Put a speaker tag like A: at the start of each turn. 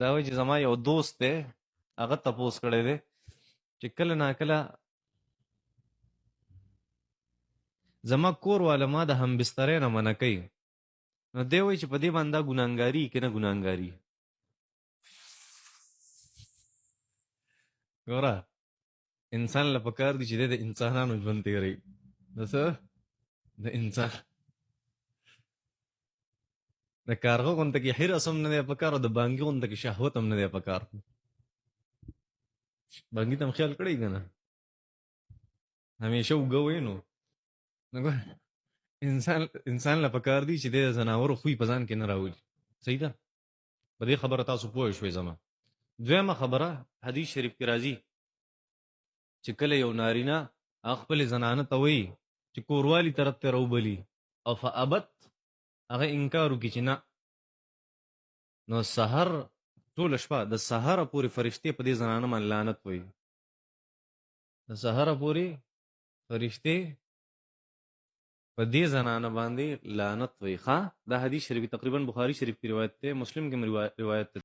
A: دا وایي چې زما یو دوست دی، هغه تپوس کړی دی چې کله ناکله زما کور والا ما د هم بسترې نه منع کوي، نو دی وایي چې په دې باندې دا ګناهګاري که نه ګناهګاري. ګوره انسان له پکار دي چې دی د انسانانو ژوند تېروي. د څه؟ د انسان د کارغه غونته کې حرص هم نه دی پکار، او د بانګي غونته کې شهوت هم نه دی پکار. بانګي ته هم خیال کړی که نه؟ همیشه اوږه وی نو انسان له پکار دی چې د ځناورو خوی په ځان کې نه راولي. صحیح ده؟ په دې خبره تاسو پوه شوئ. زما دویمه خبره حدیث شریف کې راځي چې کله یو نارینه خپلې زنانه ته وایي چې کوروالي طرف ته راوبلي او فابت هغه انکار وکړي چې نه، نو سحر ټوله شپه د سحره پورې فرشتې په دې زنانه باندې لعنت وایي. د سحره پورې فرشتې په دې زنانه باندې لعنت وایي. ښه، دا حدیث شریف تقریبا بخاری شریف کی روایت ده، مسلم کی روایت ده.